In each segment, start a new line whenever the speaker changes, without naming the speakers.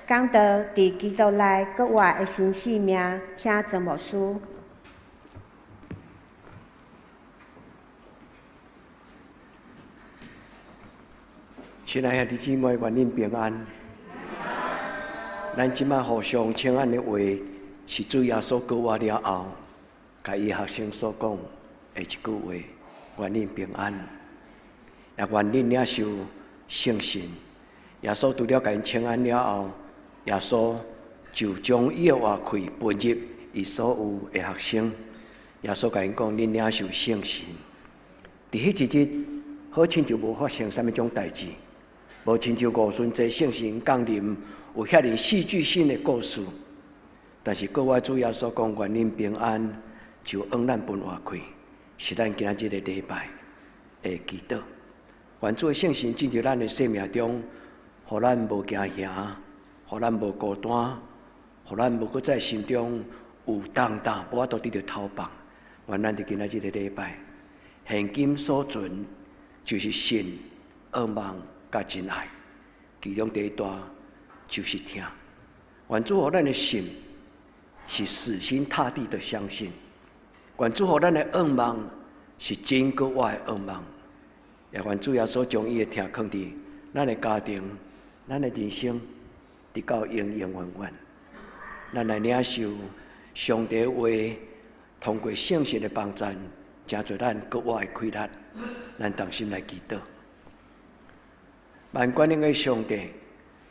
講到佇基督內閣活的新生命，請曾牧師。
親愛的姊妹，願恁平安。咱即馬互相請安的話，是主耶穌閣活了後，甲伊學生所講的一句話：願恁平安，也願恁領受聖神。耶穌除了甲因請安了後，耶穌就將伊的話開分入伊所有的學生。耶穌甲因講：恁領受聖神。佇迄一日，好親就無發生啥物種代誌，無親像五旬節聖神降臨有遐爾戲劇性的故事。但是閣活主耶穌講：願恁平安，就往咱分活開，是咱今仔日的禮拜的祈禱。願主的聖神進入咱的生命中，互咱無驚嚇，互咱無孤單，互咱無擱在心中有重擔，無法度得到透放。願咱佇今仔日的禮拜，現今所存就是信、仰望甲真愛，其中第一大就是聽。願主互咱的信是死心塌地的相信，願主互咱的仰望是真閣活的仰望。也願主耶穌將伊的聽放佇咱的家庭、咱的人生，直到永永遠遠。咱來領受上帝的話，通過聖神的幫助，成做咱閣活的開力。咱同心來祈禱。萬軍的上帝，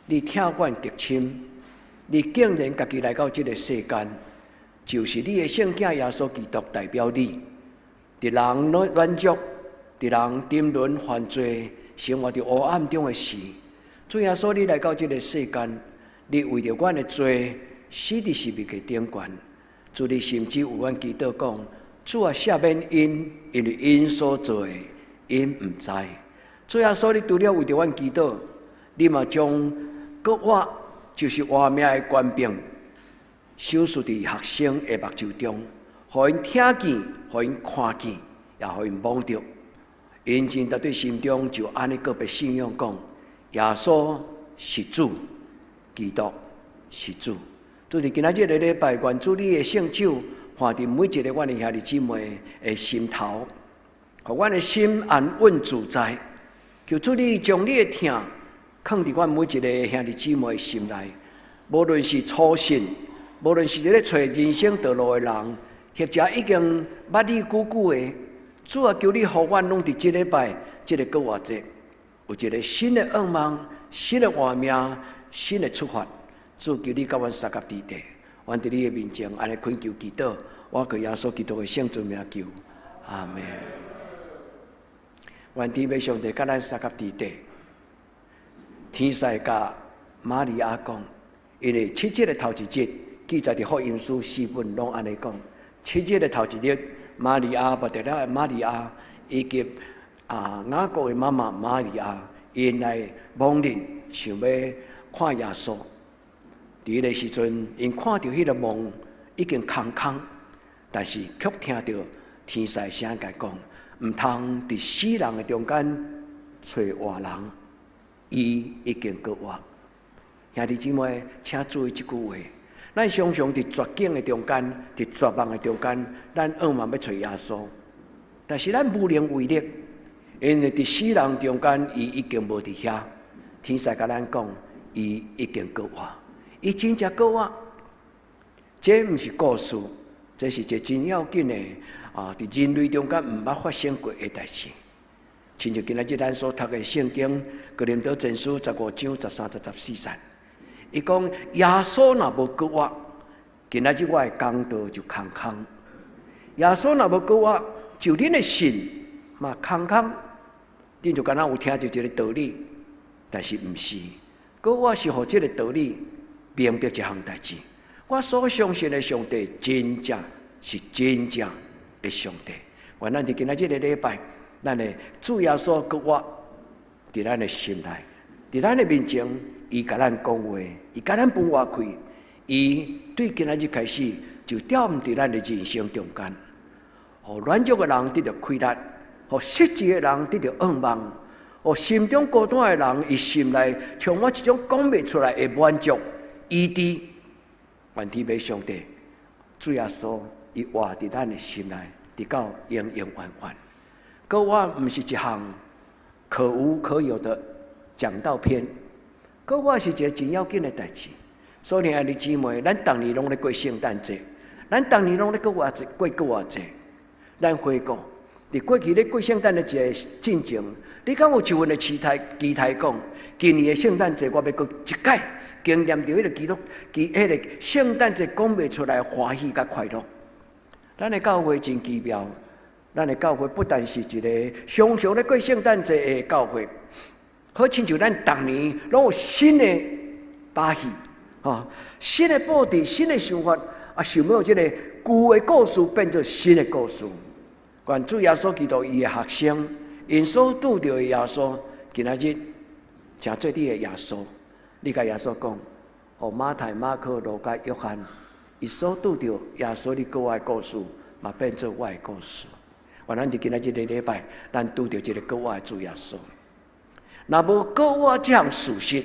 你疼阮得深，你竟然家己來到這個世間，就是你的聖子耶穌基督代表你，佇人軟弱。佇人沉淪犯罪、生活佇黑暗中的時，主耶穌，你來到這個世間，你為着阮的罪死佇十字架頂懸。主，你甚至有阮祈禱講：主啊，赦免因，因為因所做的，因毋知。主耶穌，你除了為着阮祈禱，你嘛將閣活就是活命的權柄，手術佇學生的目睭中，互因聽見，互因看見，也互因摸着。因真在對心中就安尼個別信仰講：耶穌是主，基督是主。就是今仔日的禮拜，願主你的聖手放佇每一個阮的兄弟姊妹的心頭，互阮的心安穩自在。求主你將你的疼放佇阮每一個兄弟姊妹的心內，無論是初信，無論是咧找人生道路的人，或者已經捌你久久的。主啊，求你互阮攏佇即禮拜、即個閣活節，有一個新的仰望、新的活命、新的出發。主，求你甲阮三甲地地，阮佇你的面前安尼懇求祈禱，我靠耶穌基督的聖尊名求，阿門。願天父上帝甲咱三甲地地，天使甲瑪利亞講，因為七日的頭一日，記載佇福音書4本攏安尼講，七日的頭一日。瑪利亞、伯特利的瑪利亞以及雅各的媽媽瑪利亞，因來望恁想要看耶穌。在迄個時陣，因看到迄個夢已經空空，但是卻聽到天使聲甲講：毋通佇死人的中間找活人，伊已經閣活。兄弟姊妹，請注意這句話。咱常常佇絕境的中間，佇絕望的中間，咱仰望要找耶穌，但是咱無能為力，因為佇死人中間，伊已經無佇遐。天使甲咱講，伊已經閣活，伊真正閣活。這毋是故事，這是一個真要緊的佇人類中間毋捌發生過的代志。親像今仔日咱所讀的聖經《哥林多前書》15章13、14節。伊講耶穌若無閣活，今仔日我的講道就空空。耶穌若無閣活，就恁的信嘛空空。恁就敢若有聽到這個道理，但是毋是。閣活是互這個道理明白一項代志。我所相信的上帝，真正是真正的上帝。願咱佇今仔日的禮拜，咱的主耶穌閣活佇咱的心內，佇咱的面前。伊甲咱講話，伊甲咱分活開，伊對今仔日開始就點佇咱的人生中間，互軟弱的人得到開力，互失志的人得到仰望，互心中孤單的人，伊心內充滿一種講不出來的滿足，醫治，願天父上帝主耶穌伊活佇咱的心內，直到永永遠遠。歌話毋是一項可無可有的講道篇，歌話是一個真要緊的代誌。所以，愛弟姊妹，咱逐年攏咧過聖誕節，咱逐年攏咧過歌節，咱回顧佇過去咧過聖誕的節進前，你敢有一份的期待講，今年的聖誕節我要過一改，經驗到迄個基督，迄個聖誕節講袂出來歡喜甲快樂。咱的教會真奇妙，咱的教會不但是一個常常咧過聖誕節的教會，好親像咱逐年攏有新的把戲。新的布置，新的想法，想要這個舊的故事變做新的故事。願主耶穌基督伊的學生，因所拄到的耶穌，今仔日誠做你的耶穌。你甲耶穌講，互馬太、馬可、路加、約翰，伊所拄到耶穌你個我的故事，嘛變做我的故事。願咱佇今仔日的禮拜，咱拄到這個個我的主耶穌。若無個我這項事實，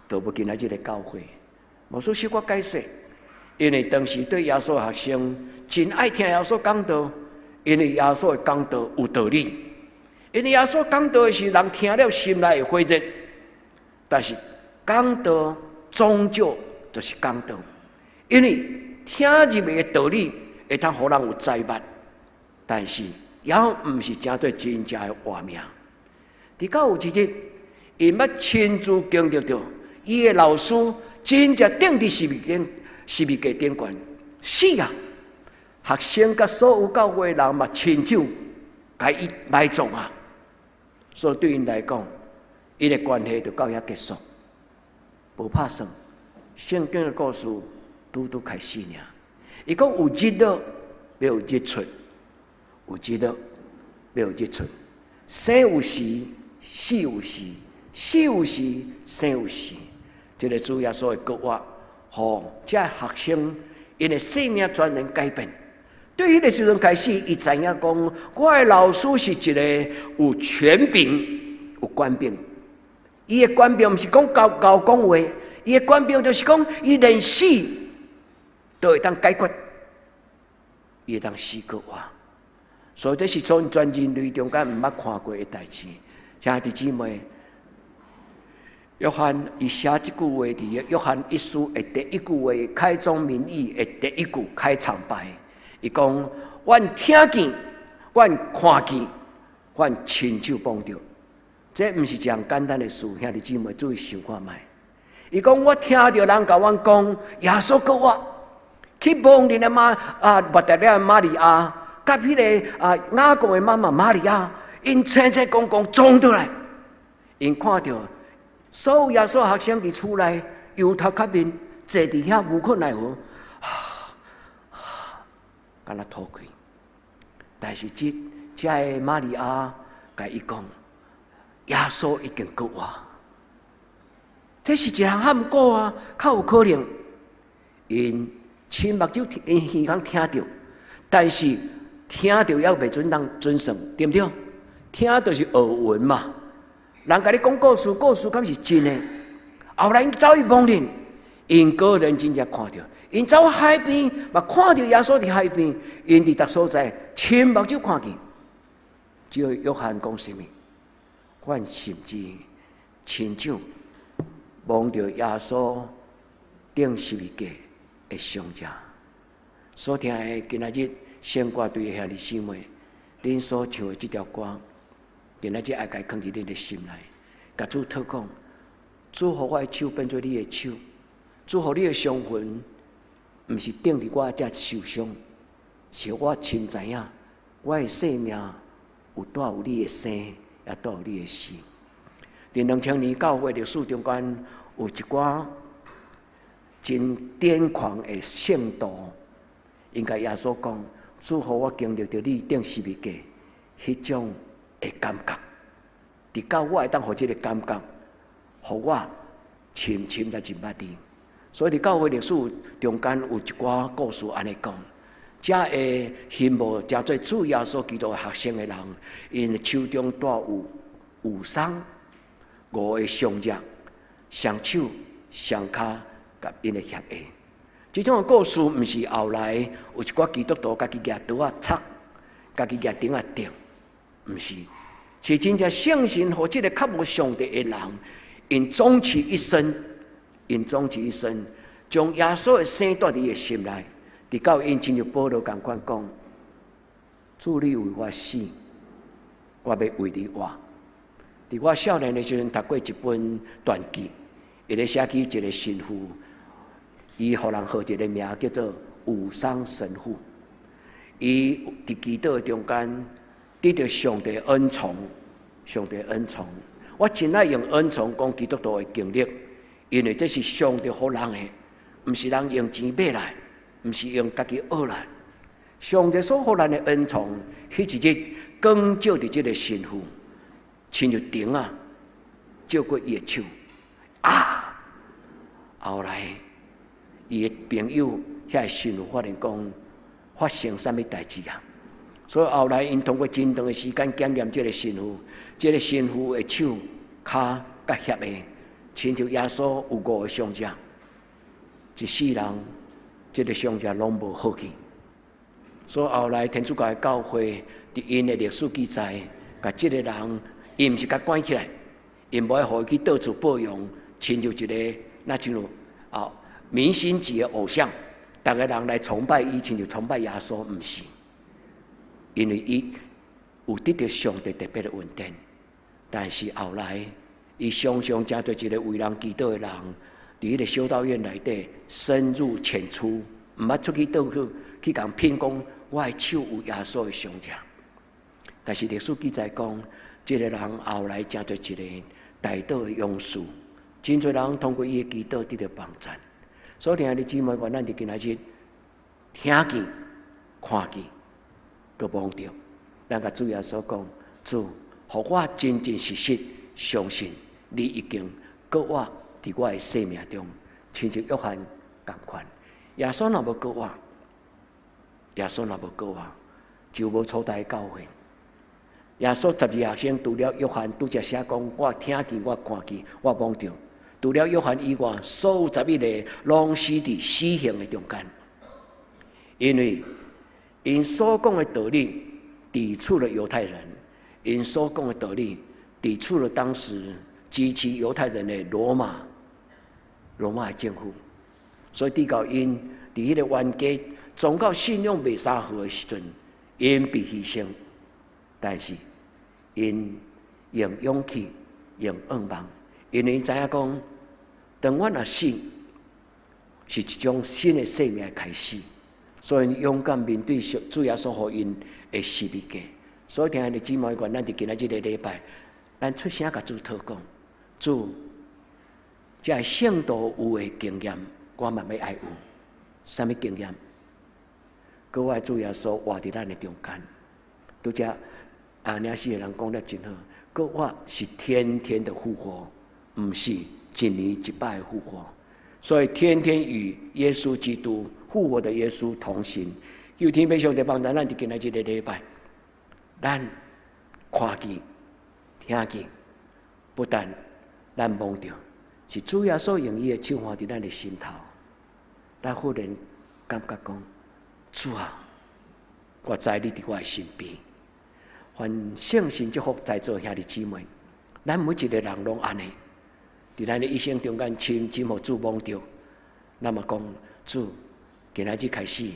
就無今仔日的教會。無需要我解釋，因為當時對耶穌的學生真愛聽耶穌講道，因為耶穌的講道有道理，因為耶穌講道的時人聽了心內會火熱，但是講道終究就是講道，因為聽入面的道理會通互人有財物，但是也毋是真對真正的活命。直到有一日，因捌親自經歷到伊的老師。真正頂佇十字架頂懸，是啊！學生甲所有教會人嘛，親手甲伊埋葬啊！所以對因來講，因的關係就到遐結束，無拍算。聖經的故事拄拄開始爾。伊講有日落，要有日出；有日落，要有日出。生有時，死有時；死有時，生有時。這個主耶穌的國話，互這學生因的生命全然改變。對迄個時陣開始，伊知影講，我的老師是一個有權柄、有權柄。伊的權柄毋是講教講話，伊的權柄就是講，伊連死都會當解決，伊會當死國話。所以這是全人類中間毋捌看過的代誌。兄弟姊妹。約翰伊寫這句話佇約翰一書的第一句話開宗明義的第一句開場白，伊講：阮聽見，阮看見，阮親手碰到。這毋是一項簡單的事，兄弟姊妹注意想看覓。伊講：我聽到人甲阮講，耶穌告我去蒙恁的抹大拉的瑪利亞，甲迄個雅各的媽媽瑪利亞，因清清公公撞倒來，因看到。所有耶穌學生佇厝內搖頭磕面，坐佇遐無可奈何，敢若吐氣。但是這個瑪利亞甲伊講，耶穌已經告我，這是一項喊過啊，較有可能。因親目睭因耳孔聽到，但是聽到也袂準當準算，對不對？聽就是耳聞嘛。人甲你講故事，故事敢是真的？後來因走去蒙人，因個人真正看到，因走海邊嘛看到耶穌佇海邊，因佇逐所在親目睭看見。只有約翰講什麼？阮甚至親手摸到耶穌釘十字架的傷者。所聽的今仔日聖歌對兄弟姊妹，恁所唱的這條歌。今仔日愛家放佇恁的心內，甲主禱講，主互我的手變做你的手，主互你的傷痕，毋是釘佇我遮受傷，是我親知影，我的生命有帶有你的生，也帶有你的死。佇2000年教會歷史中間，有一寡真癲狂的聖徒，因甲耶穌講，主互我經歷着你釘十字架，迄種。的感覺，直到我會當互這個感覺，互我深深的入捌你。所以佇教會歷史中間有一寡故事安尼講，這會羨慕真做主耶穌基督的學生的人，因手中帶有羽裳，5個傷者，雙手雙腳甲因的協議。這種故事毋是後來有一寡基督徒家己舉刀啊插，家己舉釘啊釘，毋是，是真正聖神和這個較無上帝的人，因終其一生，將耶穌的生帶佇伊的心內，直到因親像保羅共款講：主你為我死，我要為你活。佇我少年的時陣，讀過一本傳記，伊咧寫起一個神父，伊互人號一個名叫做武桑神父。伊佇祈禱中間得到上帝恩寵，我真愛用恩寵講基督徒的經歷，因為這是上帝予人的，毋是人用錢買來，毋是用家己學來。上帝所予咱的恩寵，迄一日光照佇這個神父，親像釘啊，照過伊的手啊。後來，伊的朋友遐個神父發現講，發生啥物代志啊？所以後來因通過真長的時間檢驗這個神父，的手、骹甲協的，親像耶穌有5個傷者，一世人，這個傷者攏無好去。所以後來天主教的教會佇因的歷史記載，甲這個人，伊毋是甲關起來，因無愛互伊去到處保養，親像一個那種明星級的偶像，逐個人來崇拜伊，親像崇拜耶穌，毋是。因為伊有得到上帝特別的恩典，但是後來伊常常真對一個為人祈禱的人，佇迄個修道院內底深入淺出，毋捌出去倒去共品講我的手有耶穌的傷者。但是歷史記載講，這個人後來真對一個大道的勇士，真多人通過伊的祈禱得到幫助。所以，親愛的姊妹，願咱佇今仔日聽見、看見。個忘掉，咱甲主耶穌講：主，互我真真實實相信你已經救我佇我的生命中，親像約翰同款。耶穌若無救我，就無初代教會。耶穌12下生，除了約翰拄則寫講：我聽見，我看見，我忘掉。除了約翰以外，所有11個攏死佇死刑的中間，因為。因所講的道理抵觸了猶太人，因所講的道理抵觸了當時支持猶太人的羅馬的政府，所以抵到因佇迄個冤家宗教信仰袂相合的時陣，因被犧牲，但是因用勇氣、用願望，因為知影講，當我若死，是一種新的生命的開始。所以勇敢面對主耶穌予因的十字架。所以聽的姊妹，願咱佇今仔日的禮拜，咱出聲甲主禱告，主，這聖道有的經驗，我嘛要愛有。啥物經驗？各位主耶穌活佇咱的中間，拄則領詩的人講得真好。各位是天天的復活，毋是一年一擺的復活。所以天天與耶穌基督復活的耶穌同行，求天父上帝幫咱佇今仔日的禮拜，咱看見、聽見，不但咱忘掉，是主耶穌用伊的手放佇咱的心頭，咱忽然感覺講：主啊，我知你佇我的身邊。願聖神祝福在座兄弟姊妹，咱每一個人攏安尼。在咱的一生中間，深深互主忘掉，那麼講主，今仔日開始，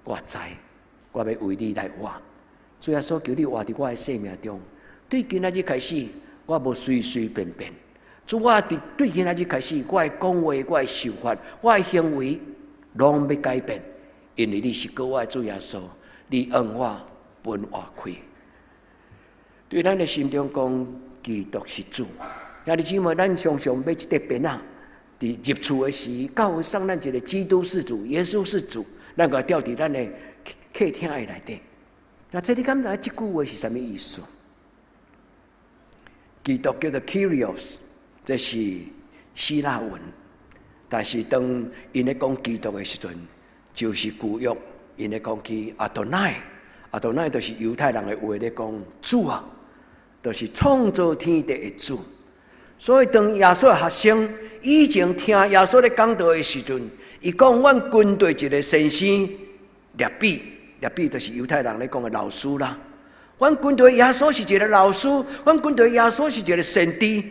我知，我要為你來活。主耶穌求你活佇我的生命中。對今仔日開始，我無隨隨便便。主，我對今仔日開始，我的講話，我的想法，我的行為，攏要改變，因為你是救我的主耶穌，你恩我本活開。對咱的心中講，基督是主。兄弟姊妹，咱常常買一塊匾仔，佇入厝的時，教會送咱一個基督是主，耶穌是主，咱個吊佇咱的客廳的內底。那這你敢知這句話是什麼意思？基督叫做 Kyrios， 這是希臘文，但是當因咧講基督的時陣，就是舊約因咧講起阿多奈，阿多奈就是猶太人的話咧講主啊，就是創造天地的主。所以當耶穌的學生以前聽耶穌咧講道的時陣，伊講阮軍隊一個先生列比就是猶太人咧講的老師啦。阮軍隊耶穌是一個老師，阮軍隊耶穌是一個先知，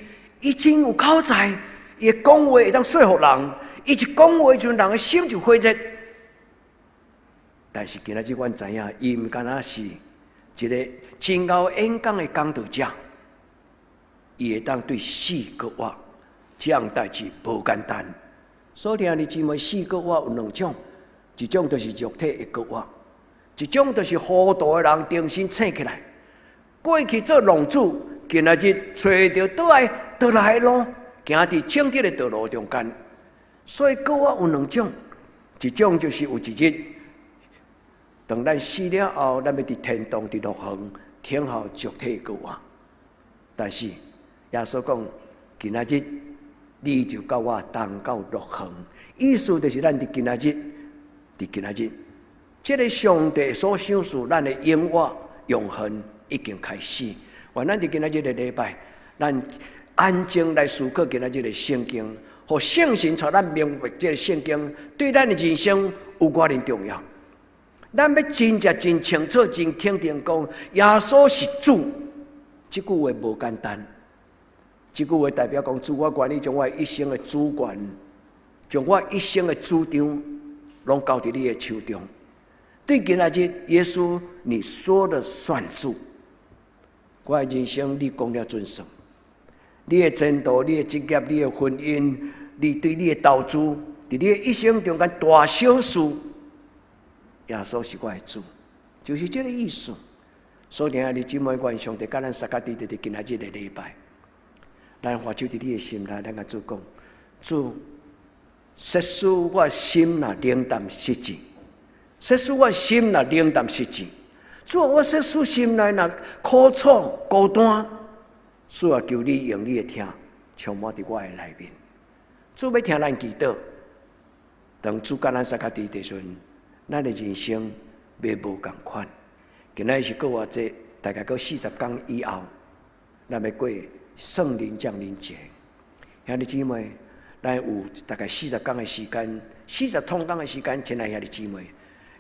伊真有口才，伊講話會當說服人，伊一講話就人的心就火熱。但是今仔日阮知影，伊毋敢若是一個真夠演講的講道者，伊會當對死閣活，這樣代志無簡單。所以兄弟姊妹，死閣活有兩種，一種就是肉體的閣活，一種就是糊塗的人重新醒起來。過去做浪子，今仔日找到倒來的路，行佇正直的道路中間。所以閣活有兩種，一種就是有一日，當咱死了後，咱要佇天堂佇樂園聽候肉體的閣活。但是耶穌講，今仔日你就甲我同到樂園，意思就是咱佇今仔日，這個上帝所想事，咱的永活永恆已經開始。咱佇今仔日的禮拜，咱安靜來思考今仔日的聖經，互聖神帶咱明白這個聖經對咱的人生有多麼重要。咱要真正真清楚、真肯定講，耶穌是主，這句話無簡單。這句話代表講，主我願意將我一生的主權，將我一生的主張，攏交佇你的手中。對今仔日，耶穌你說了算主，我的人生你講了準算。你的前途、你的職業、你的婚姻、你對你的投資，佇你的一生中間大小事，耶穌是我的主，就是這個意思。所以兄弟姊妹，願上帝甲咱撒加地佇今仔日的禮拜。咱發出佇你的心內，咱甲主講：主，設使我心若冷淡失志，設使我心若冷淡失志，主啊，我設使心內若苦楚孤單，主啊，求你用你的聽充滿佇我的內面。主要聽咱祈禱，當主甲咱撒加地的時陣，咱的人生要無共款。今仔是過偌濟，大概過40天以後，咱要過聖靈降臨節。兄弟姊妹，咱有大概40天的時間，40通工的時間，親愛兄弟姊妹，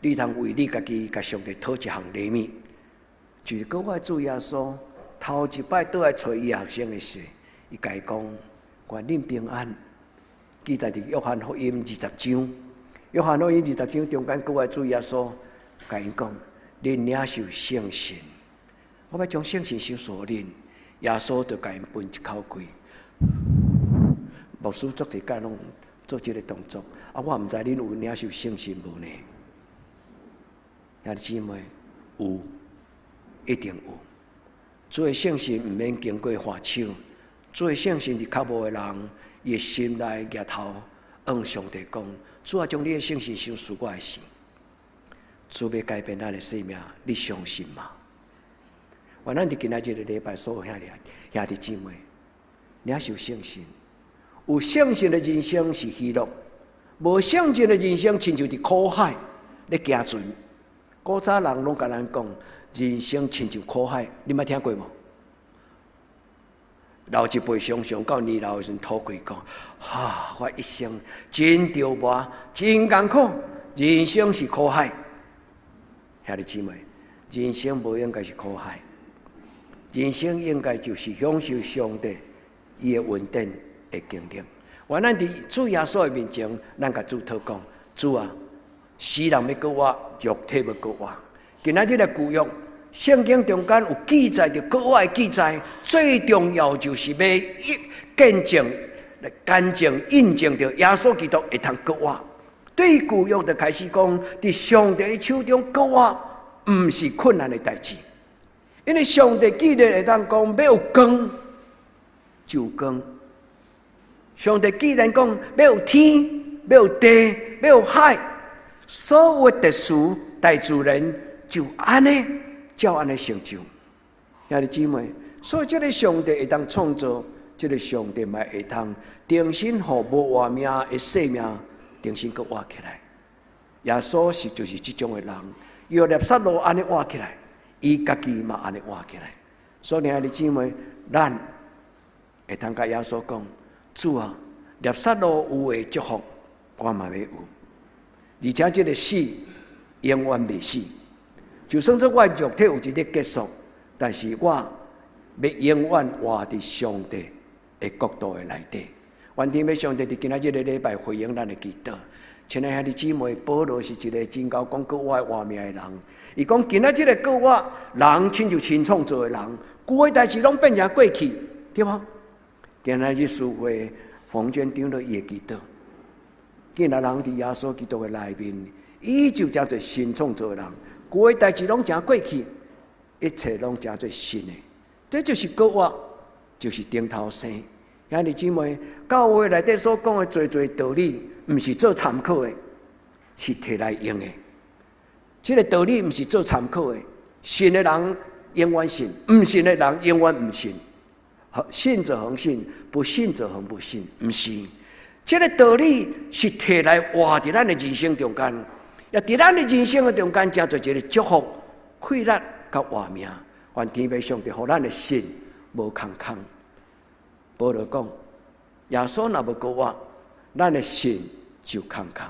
你通為你家己甲上帝討一項禮物，就是講我主耶穌頭一擺倒來找伊學生的時，伊甲伊講：願恁平安。記在佇約翰福音20章，約翰福音20章中間，我主耶穌甲伊講：恁領受聖神，我要將聖神授所恁。耶穌就甲因分一口氣，牧師做一屆攏做這個動作。我唔知恁有領受聖神無呢？兄弟姊妹，有，一定有。做聖神唔免經過花手，做聖神是較無的人，伊心內額頭向上帝講：主啊，將你的聖神授予我的心，主要改變咱的生命，你相信嗎？我咱佇今仔日的禮拜，所有兄弟姊妹，領受聖神。有聖神的人生是喜樂，無聖神的人生親像佇苦海咧行船。古早人攏甲咱講，人生親像苦海，你捌聽過無？老一輩常常到年老的時陣吐氣講：我一生真著磨，真艱苦，人生是苦海。兄弟姊妹，人生無應該是苦海。人生應該就是享受上帝伊的恩典的經歷。咱佇主耶穌的面前，咱甲主禱講：主啊，死人要閣活，肉體要閣活。今仔日的舊約聖經中間有記載着閣活的記載，最重要就是要見證、印證着耶穌基督會通閣活。對舊約就開始講，佇上帝的手中閣活，毋是困難的代志。因為上帝既然會當講要有光，就有光；上帝既然講要有天、要有地、要有海，所有的特殊大自然就安尼，照安尼成就。兄弟姊妹，所以這個上帝會當創造，這個上帝嘛會當重新互無活命的生命重新閣活起來。耶穌就是這種的人，約納撒羅安尼活起來。伊家己嘛安尼活起來，所以兄弟姊妹，咱會通甲耶穌講：主啊，孽撒羅有的祝福，我嘛要有。而且這個死永遠未死，就算說我的肉體有一日結束，但是我要永遠活在上帝的國度的內底。願天父上帝佇今仔日的禮拜回應咱的祈禱。親愛兄弟姊妹，保羅是一個真夠講過我的活命的人。伊講今仔日的過我，人親像新創造的人，舊的代志攏變成過去，對嗎？今仔日聚會，黃娟長了伊的祈禱。今仔人佇耶穌基督的內面，伊就叫做新創造的人，舊的代志攏成過去，一切攏叫做新的。這就是過我，就是頂頭生。兄弟姊妹，教會內底所講的最最道理，毋是做參考的，是摕來用的。這個道理毋是做參考的，信的人永遠信，毋信的人永遠毋信。信者恆信，不信者恆不信。毋是，這個道理是摕來活在咱的人生中間，也在咱的人生的中間，成做一個祝福、快樂甲活命。願天父上帝互咱的信無空空。保羅講，耶穌若無過我，咱的信就空空。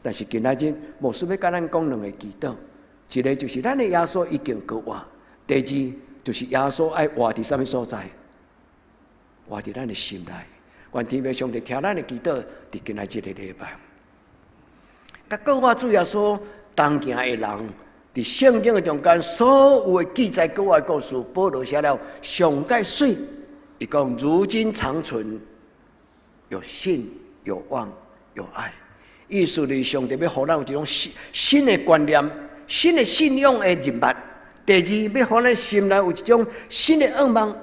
但是今仔日，牧師要甲咱講兩個祈禱，一個就是咱的耶穌已經過我；第二就是耶穌愛活佇什麼所在，活佇咱的心內。願天父上帝聽咱的祈禱，佇今仔日的禮拜。甲過我主耶穌同行的人，佇聖經的中間，所有的記載過我的故事，保羅寫了上界水。伊講如今長存，有信、有望、有愛。意思是上帝要互咱有一種新的觀念、新的信仰的人物。第二，要互咱心內有一種新的願望。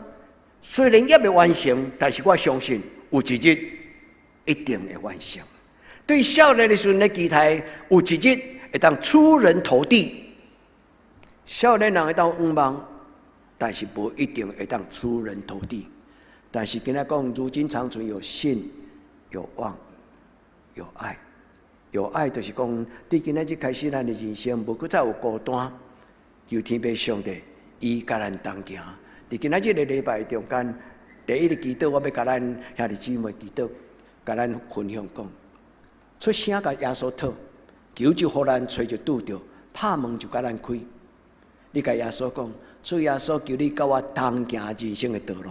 雖然也未完成，但是我相信有一日一定會完成。對少年的時陣的期待，有一日會當出人頭地。少年人會當願望，但是不一定會當出人頭地。但是今仔講，如今長存有信、有望、有愛。有愛就是講，對今仔日開始，咱的人生無再有孤單，求天父上帝，伊甲咱同行。在今仔日的禮拜中間，第一個祈禱，我要甲咱兄弟姊妹祈禱，甲咱分享講，出聲甲耶穌討，求就互咱找就拄着，拍門就甲咱開。你甲耶穌講，主耶穌求你甲我同行人生的道路。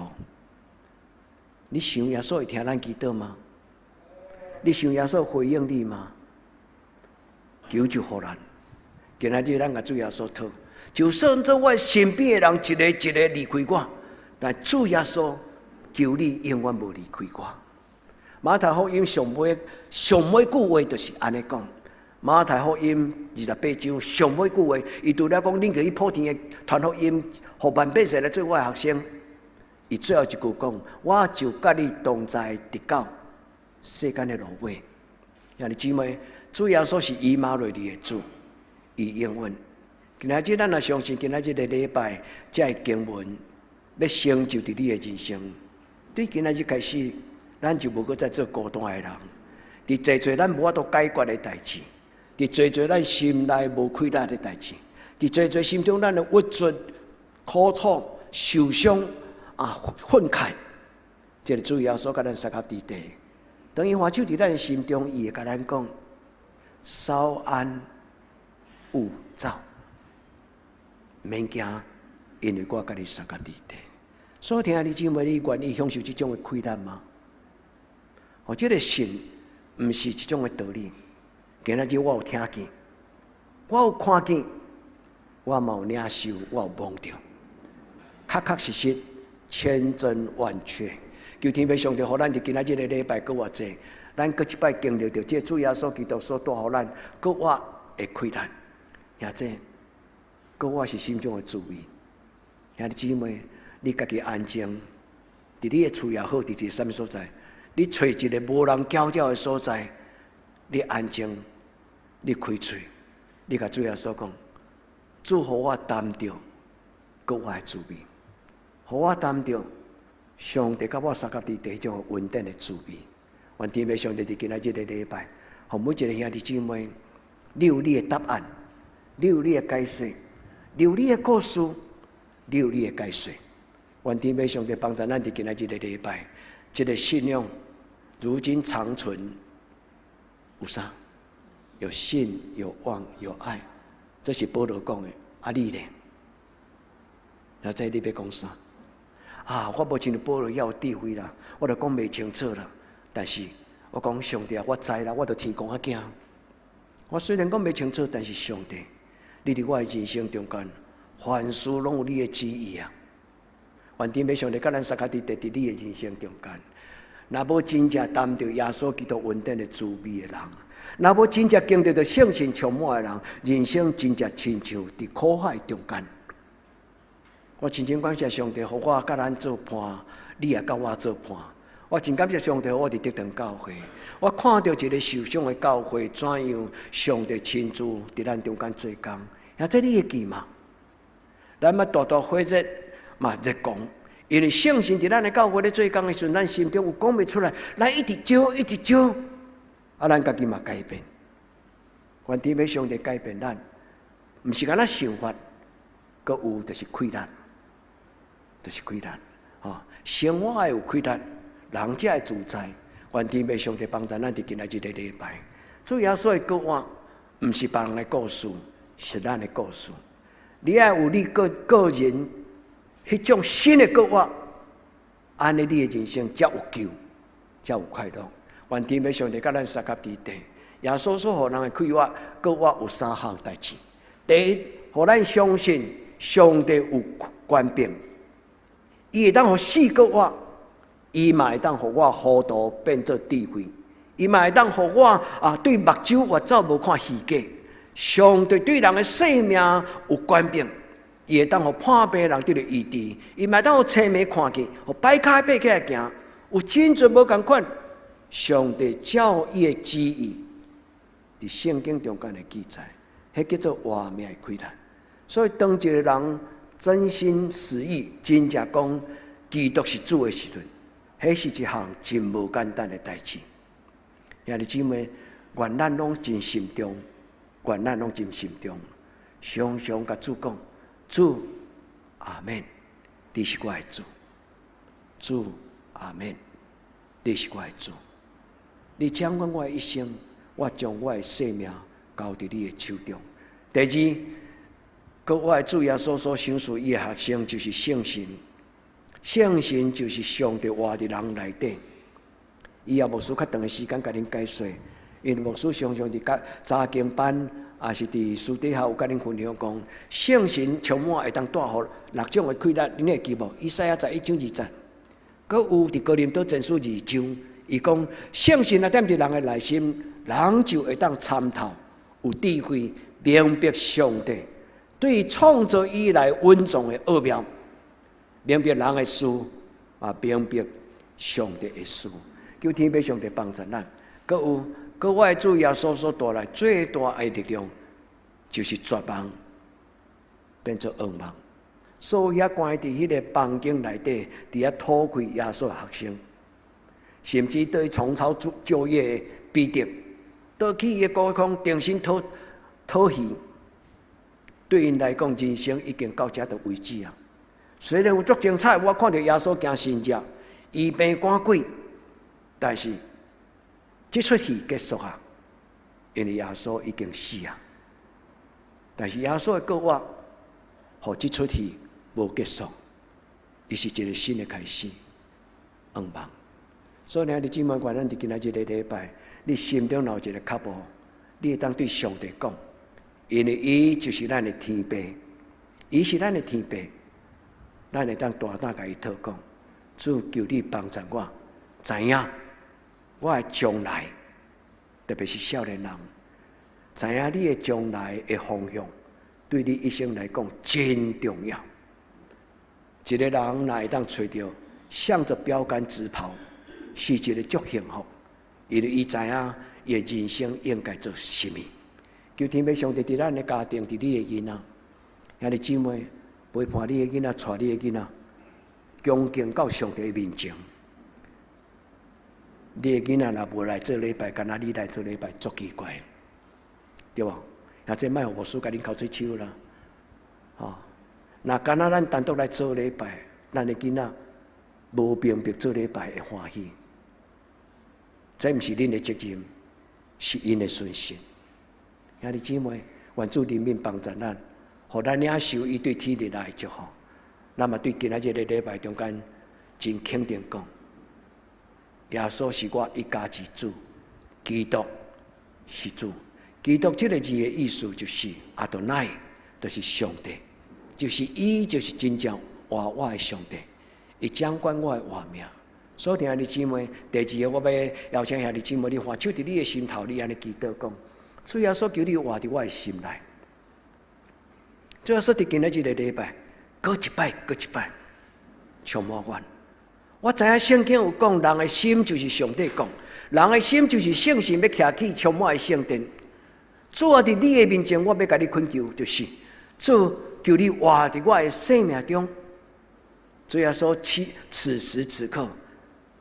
你想耶穌會聽咱祈禱嗎？你想耶穌回應你嗎？求就互咱，今仔日咱甲主耶穌討，就算做我身邊的人一個一個離開我，但主耶穌求你永遠無離開我。馬太福音上尾句話就是安尼講。馬太福音28章上尾句話，伊除了講恁可以普天的傳福音，互萬百姓來做我的學生。伊最後一句講：我就甲你同在直到世間的落尾。兄弟姊妹，主耶穌是以馬內利的主，伊永遠。今仔日咱若相信，今仔日的禮拜，這經文要成就佇你的人生。對今仔日開始，咱就無閣再做孤單的人。佇濟濟咱無法度解決的代志，佇濟濟咱心內無快樂的代志，佇濟濟心中咱的鬱卒、苦楚、受傷。憤慨，這個主耶穌甲咱撒較佇地，等於話就佇咱心中，伊會甲咱講：稍安勿躁，免驚，因為我甲你撒較佇地。所以聽你姊妹，你願意享受這種的快樂嗎？這個信毋是這種的道理。今仔日我有聽見，我有看見，我嘛有領受，我有摸到，確確實實。千真萬確，求天父上帝，互咱佇今仔日的禮拜，閣偌濟，咱閣一擺經歷到這主耶穌基督所帶互咱，閣我的快樂，也這，閣我是心中的滋味。兄弟姊妹，你家己安靜，佇你的厝也好，佇一個什麼所在，你找一個無人攪擾的所在，你安靜，你開嘴，你甲主耶穌講，主互我擔着，閣我的滋味。互我擔着上帝甲我撒較佇地種穩定的滋味。願天父上帝佇今仔日的禮拜，互每一個兄弟姊妹，你有你的答案，你有你的解釋，你有你的故事，你有你的解釋。願天父上帝幫助咱佇今仔日的禮拜，一個信仰如今長存有啥？有信、有望、有愛，這是保羅講的。啊，你呢？那在你要講啥？啊，我無像保羅要有智慧啦，我就講袂清楚啦。但是我講上帝啊，我知啦，我就天公仔囝。我雖然講袂清楚，但是上帝，你佇我的人生中間，凡事攏有你的旨意啊。願天父上帝甲咱撒卡地在你的人生中間，若無真正擔着耶穌基督恩典的滋味的人，若無真正經歷着聖神充滿的人，人生真正親像佇苦海中間。我真正感謝上帝，互我甲咱做伴，你也甲我做伴。我真感謝上帝，我佇德堂教會，我看到一個受傷的教會，怎樣上帝親自佇咱中間做工。也這你會記嗎？咱嘛大大火熱嘛熱講，因為聖神佇咱的教會咧做工的時陣，咱心中有講袂出來，咱一直招，一直招，啊，咱家己嘛改變。願天父上帝改變咱，毋是干那想法，閣有就是開力。就是開力，生活愛有開力，人才會自在。願天父上帝幫助咱佇今仔日的禮拜。主耶穌的教案，毋是別人的故事，是咱的故事。你愛有你個人迄種新的教案，安尼你的人生才有救，才有快樂。願天父上帝甲咱撒卡地地，耶穌所予人的開發教案有3項代志。第一，予咱相信上帝有權柄。伊會當互四個我，伊嘛會當互我糊塗變做智慧，伊嘛會當互我對目睭越走無看虛假。上帝對人的生命有權柄，伊會當互破病人得到醫治，伊嘛會當互青眉看見，互擺腳爬起來行，有真濟無共款。上帝照伊的旨意，佇聖經中間的記載，迄叫做活命的開力。所以當一個人真心實意，真正講基督是主的時陣，迄是一項真無簡單的代志。兄弟姊妹，願咱攏真心中，願咱攏真心中，常常甲主講：主，阿們，你是我的主；主，阿們，你是我的主。你掌管我的一生，我將我的生命交佇你的手中。第二，各我的主耶穌所想述伊的學生就是聖神，聖神就是上帝活佇人內底。伊也無需較長的時間甲恁解說，因為牧師常常佇查經班，也是佇私底下有甲恁分享講，聖神充滿會當帶予6種的開力，恁會記無？以賽亞11章2節，閣有佇哥林多前書2章，伊講聖神啊，踮佇人的內心，人就會當參透，有智慧，明白上帝對創造以來穩重的奧妙，明白人的事，明白上帝的事。求天父上帝幫助咱。閣我的主耶穌所帶來最大的力量，就是絕望變做噩夢。所以遐關佇迄個房間內底，佇遐討開耶穌的學生，甚至對重操舊業的彼得，倒去伊的高空重新討戲。對因來講，人生已經到這的為止啊！雖然有足精彩，我看到耶穌行神蹟，醫病趕鬼，但是這出戲結束啊，因為耶穌已經死啊。但是耶穌的教我，互這出戲無結束，伊是一個新的開始，噩夢。所以，兄弟姊妹，願咱佇今仔日的禮拜，你心中有一個腳步，你會當對上帝講。因為伊就是咱的天父，伊是咱的天父，咱會當大膽甲伊禱講，主求你幫助我，知影我的將來，特別是少年人，知影你的將來的方向，對你一生來講真重要。一個人若會當找到向着標杆直跑，是一個足幸福，因為伊知影伊的人生應該做什麼。求天父上帝佇咱的家庭，佇你的囡仔，兄弟姊妹陪伴你的囡仔，帶你的囡仔，恭敬到上帝面前。你的囡仔若無來做禮拜，干那你來做禮拜，足奇怪，對無？也這莫互牧師甲恁口水手啦，若干那咱單獨來做禮拜，咱的囡仔無明白做禮拜會歡喜。這不是恁的責任，是因的順心。兄弟姊妹，願主憐憫幫助咱，互咱領受伊對天日來的祝福。那麼對今仔日的禮拜中間，真肯定講，耶穌是我一家之主，基督是主。基督這個字的意思就是阿多奈，就是上帝，就是伊，就是真正活我的上帝，伊掌管我的活命。所以兄弟姊妹，第二個我要邀請兄弟姊妹，你放手佇你的心頭，你安尼祈禱講，主耶穌求你活佇我的心內。主耶穌佇今仔日的禮拜，過一擺，過一擺，充滿阮。我知影聖經有講，人的心就是上帝講，人的心就是聖神要徛起充滿的聖殿。主啊，佇你的面前，我要甲你懇求，就是主求你活佇我的生命中。主耶穌，此時此刻。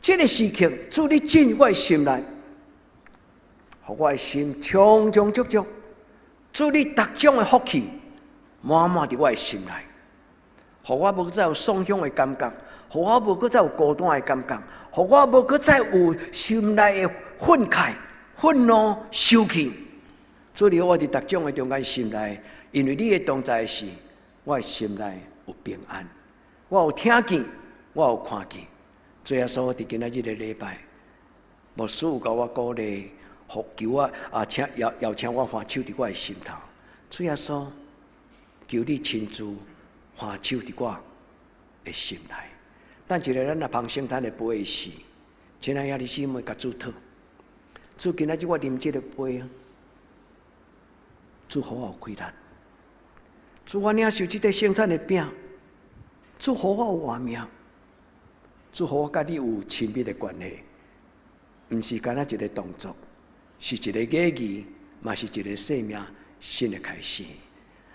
這個時刻，主你進入我的心內，讓我的心充充足足。主你各種的福氣滿滿在我的心內，讓我無再有喪鄉的感覺，讓我無再有孤單的感覺，讓我無再有心內的憤慨、憤怒、生氣。主你我佇各種的中間心內，因為你的同在時，我的心內有平安，我有聽見，我有看見。主耶穌佇今仔日的禮拜，牧師有甲我鼓勵，求我請邀請我放手佇我的心頭。主耶穌，求你親自放手佇我的心內。等一下咱若捧聖餐的杯時，親愛兄弟姊妹甲主禱，主今仔日我啉這個杯啊，主好好開咱。主我領受這個聖餐的餅，主好好活命。主和我甲你有親密的關係，毋是干那一個動作，是一個語義，嘛是一個生命新的開始。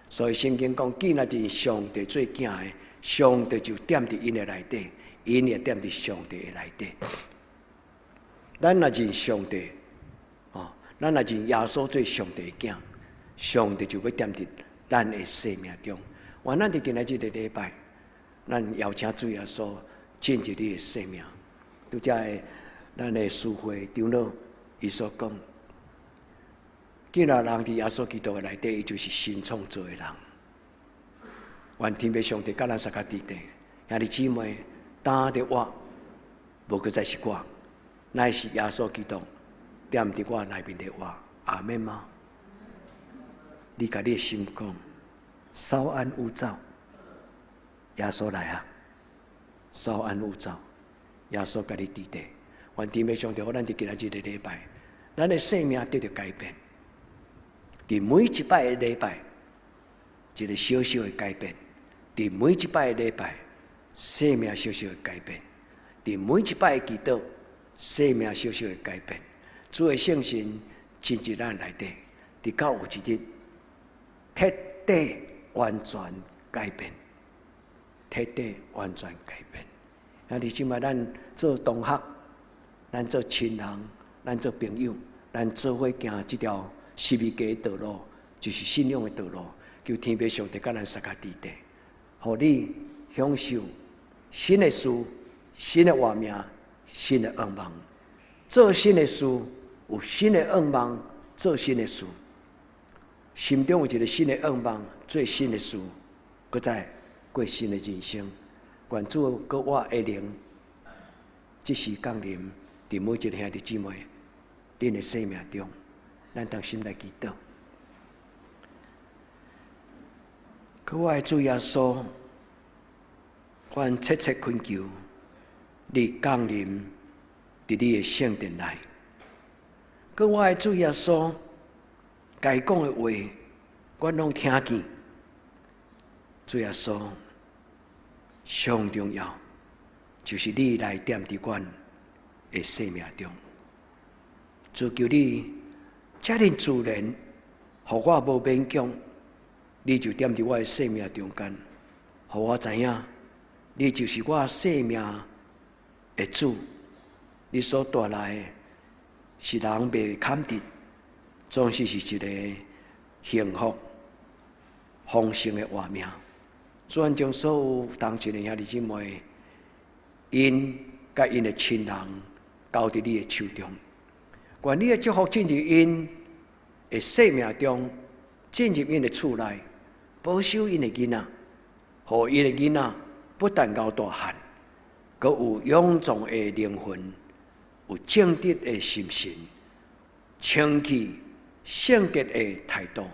所以聖經講，既然是上帝做囝的，上帝就踮佇因的內底，因也踮佇上帝的內底。咱若認上帝，咱若認耶穌做上帝的囝，上帝就要踮佇咱的生命中。原咱佇今仔日的禮拜，咱邀請主耶穌。進入你的生命，拄則的咱的師會長老伊所講，既然人佇耶穌基督的內底，伊就是新創造的人。願天父上帝甲咱三腳地地，兄弟姊妹，擔着我，無閣再是我，乃是耶穌基督踮佇我內面的我。阿們嗎？你甲你的心講，稍安勿躁，耶穌來啊！稍安勿躁，耶穌甲你佇地。願天父上帝，互咱佇今仔日的禮拜，咱的生命得到改變。佇每一擺的禮拜，一個小小的改變；佇每一擺的禮拜，生命小小的改變；佇每一擺的祈禱，生命小小的改變。主的聖神進入咱內底，佇到有一日，徹底完全改變。徹底完全改變。兄弟姊妹，咱做同學，咱做親人，咱做朋友，咱做伙行這條十字架的道路，就是信仰的道路。求天父上帝甲咱三腳地地，互你享受新的事、新的活命、新的願望。做新的事，有新的願望，做新的事。心中有一個新的願望，做新的事，擱再。過新的人生，願主閣我的靈，即時降臨佇每一個兄弟姊妹恁的生命中，咱同心來祈禱。閣我的主耶穌，願切切懇求你降臨佇你的聖殿內。閣我的主耶穌，該講的話，我攏聽見。主耶穌，上重要就是你來踮佇阮的生命中。主求你遮爾自然，互我無勉強，你就踮佇我的生命中間，互我知影，你就是我生命的主。你所帶來的是人袂堪得，總是一個幸福豐盛的活命。主願將所有同一個兄弟姊妹，因甲因的親人交佇你的手中，願你的祝福進入因的生命中，進入因的厝內，保守因的囡仔，互因的囡仔不但夠大漢，閣有勇壯的靈魂，有正直的心神，清氣聖潔的態度。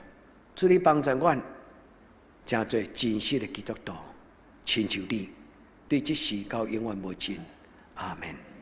主你幫助阮，真做真實的基督徒，親像你，對這事到永遠無盡。阿們。